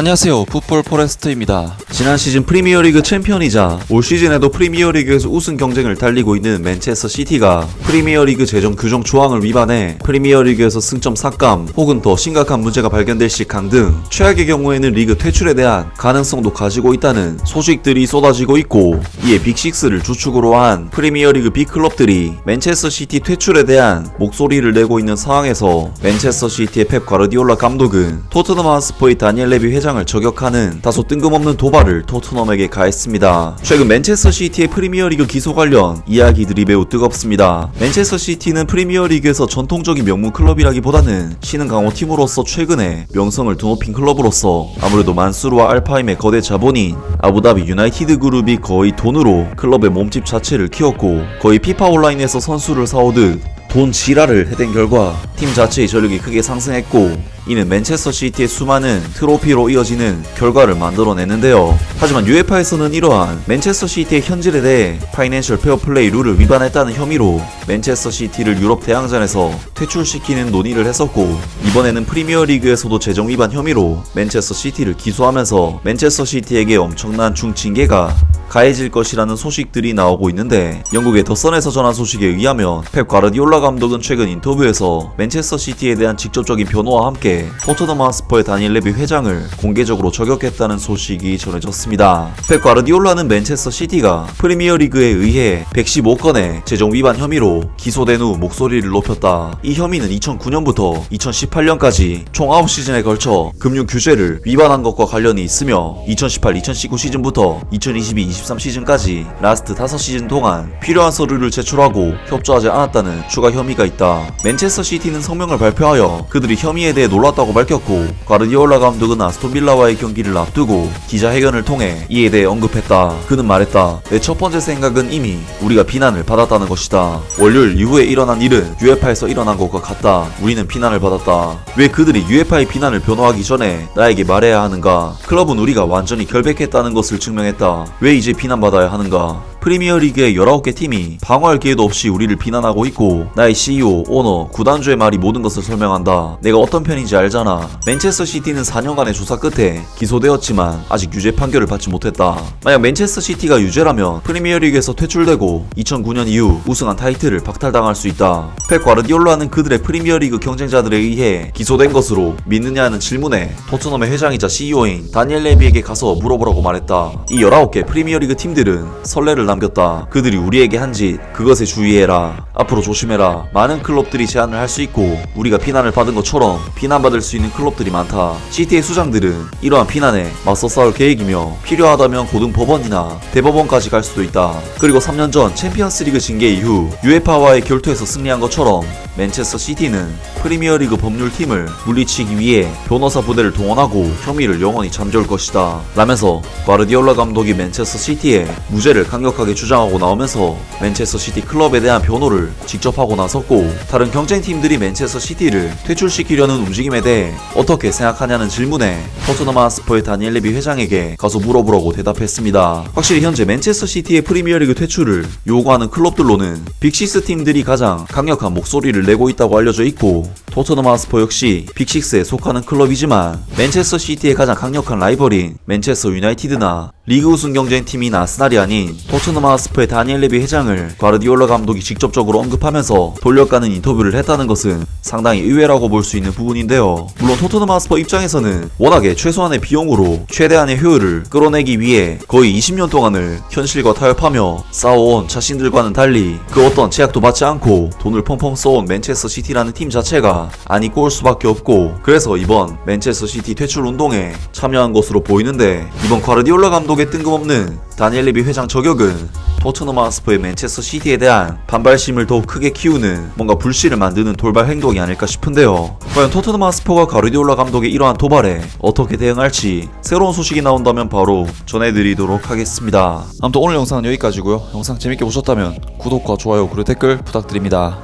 안녕하세요, 풋볼 포레스트입니다. 지난 시즌 프리미어리그 챔피언이자 올 시즌에도 프리미어리그에서 우승 경쟁을 달리고 있는 맨체스터 시티가 프리미어리그 재정 규정 조항을 위반해 프리미어리그에서 승점 삭감 혹은 더 심각한 문제가 발견될 시 강등, 최악의 경우에는 리그 퇴출에 대한 가능성도 가지고 있다는 소식들이 쏟아지고 있고, 이에 빅6를 주축으로 한 프리미어리그 빅클럽들이 맨체스터 시티 퇴출에 대한 목소리를 내고 있는 상황에서 맨체스터 시티의 펩 과르디올라 감독은 토트넘 하스퍼의 다니엘 레비 회장을 저격하는 다소 뜬금없는 도발을 토트넘에게 가했습니다. 최근 맨체스터 시티의 프리미어리그 기소 관련 이야기들이 매우 뜨겁습니다. 맨체스터 시티는 프리미어리그에서 전통적인 명문 클럽이라기보다는 신흥 강호 팀으로서 최근에 명성을 드높인 클럽으로서 아무래도 만수르와 알파임의 거대 자본인 아부다비 유나이티드 그룹이 거의 돈으로 클럽의 몸집 자체를 키웠고, 거의 피파 온라인에서 선수를 사오듯 돈 지랄을 해댄 결과 팀 자체의 전력이 크게 상승했고, 이는 맨체스터 시티의 수많은 트로피로 이어지는 결과를 만들어내는데요. 하지만 UEFA에서는 이러한 맨체스터 시티의 현질에 대해 파이낸셜 페어플레이 룰을 위반했다는 혐의로 맨체스터 시티를 유럽 대항전에서 퇴출시키는 논의를 했었고, 이번에는 프리미어리그에서도 재정 위반 혐의로 맨체스터 시티를 기소하면서 맨체스터 시티에게 엄청난 중징계가 가해질 것이라는 소식들이 나오고 있는데, 영국의 더선에서 전한 소식에 의하면 펩 과르디올라 감독은 최근 인터뷰에서 맨체스터 시티에 대한 직접적인 변호와 함께 토트넘 하스퍼의 다니엘 레비 회장을 공개적으로 저격했다는 소식이 전해졌습니다. 펩 과르디올라는 맨체스터 시티가 프리미어리그에 의해 115건의 재정 위반 혐의로 기소된 후 목소리를 높였다. 이 혐의는 2009년부터 2018년까지 총 9시즌에 걸쳐 금융 규제를 위반한 것과 관련이 있으며, 2018-2019 시즌부터 2022-23 시즌까지 라스트 5시즌 동안 필요한 서류를 제출하고 협조하지 않았다는 추가 혐의가 있다. 맨체스터 시티는 성명을 발표하여 그들이 혐의에 대해 놀랐다고 밝혔고, 과르디올라 감독은 아스톤 빌라와의 경기를 앞두고 기자회견을 통해 이에 대해 언급했다. 그는 말했다. 내 첫 번째 생각은 이미 우리가 비난을 받았다는 것이다. 월요일 이후에 일어난 일은 UEFA에서 일어난 것과 같다. 우리는 비난을 받았다. 왜 그들이 UEFA의 비난을 변호하기 전에 나에게 말해야 하는가? 클럽은 우리가 완전히 결백했다는 것을 증명했다. 왜 이제 비난받아야 하는가? 프리미어리그의 19개 팀이 방어할 기회도 없이 우리를 비난하고 있고, 나의 CEO, 오너, 구단주의 말이 모든 것을 설명한다. 내가 어떤 편인지 알잖아. 맨체스터 시티는 4년간의 조사 끝에 기소되었지만 아직 유죄 판결을 받지 못했다. 만약 맨체스터 시티가 유죄라면 프리미어리그에서 퇴출되고 2009년 이후 우승한 타이틀을 박탈당할 수 있다. 펩 과르디올라는 그들의 프리미어리그 경쟁자들에 의해 기소된 것으로 믿느냐는 질문에 토트넘의 회장이자 CEO인 다니엘 레비에게 가서 물어보라고 말했다. 이 19개 프리미어리그 팀들은 선례를 남겼다. 그들이 우리에게 한 짓, 그것에 주의해라. 앞으로 조심해라. 많은 클럽들이 제안을 할 수 있고, 우리가 비난을 받은 것처럼 비난받을 수 있는 클럽들이 많다. 시티의 수장들은 이러한 비난에 맞서 싸울 계획이며, 필요하다면 고등법원이나 대법원까지 갈 수도 있다. 그리고 3년 전 챔피언스리그 징계 이후 UEFA와의 결투에서 승리한 것처럼 맨체스터 시티는 프리미어리그 법률팀을 물리치기 위해 변호사 부대를 동원하고 혐의를 영원히 잠재울 것이다 라면서 과르디올라 감독이 맨체스터 시티의 무죄를 강력하게 주장하고 나오면서 맨체스터 시티 클럽에 대한 변호를 직접 하고 나섰고, 다른 경쟁팀들이 맨체스터 시티를 퇴출시키려는 움직임에 대해 어떻게 생각하냐는 질문에 토트넘 하스퍼의 다니엘 레비 회장에게 가서 물어보라고 대답했습니다. 확실히 현재 맨체스터 시티의 프리미어리그 퇴출을 요구하는 클럽들로는 빅6 팀들이 가장 강력한 목소리를 내고 있다고 알려져 있고, 토트넘 하스퍼 역시 빅6에 속하는 클럽이지만 맨체스터 시티의 가장 강력한 라이벌인 맨체스터 유나이티드나 리그 우승 경쟁팀인 아스날이 아닌 토트넘 하스퍼의 다니엘 레비 회장을 과르디올라 감독이 직접적으로 언급하면서 돌려가는 인터뷰를 했다는 것은 상당히 의외라고 볼 수 있는 부분인데요. 물론 토트넘 하스퍼 입장에서는 워낙에 최소한의 비용으로 최대한의 효율을 끌어내기 위해 거의 20년 동안을 현실과 타협하며 쌓아온 자신들과는 달리 그 어떤 제약도 받지 않고 돈을 펑펑 써온 맨체스터 시티라는 팀 자체가 안이 꼬일 수밖에 없고, 그래서 이번 맨체스터 시티 퇴출 운동에 참여한 것으로 보이는데, 이번 과르디올라 감독의 뜬금없는 다니엘 레비 회장 저격은 토트넘 하스퍼의 맨체스터 시티에 대한 반발심을 더욱 크게 키우는 뭔가 불씨를 만드는 돌발 행동이 아닐까 싶은데요. 과연 토트넘 하스퍼가 과르디올라 감독의 이러한 도발에 어떻게 대응할지 새로운 소식이 나온다면 바로 전해드리도록 하겠습니다. 아무튼 오늘 영상은 여기까지고요. 영상 재밌게 보셨다면 구독과 좋아요 그리고 댓글 부탁드립니다.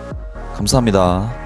감사합니다.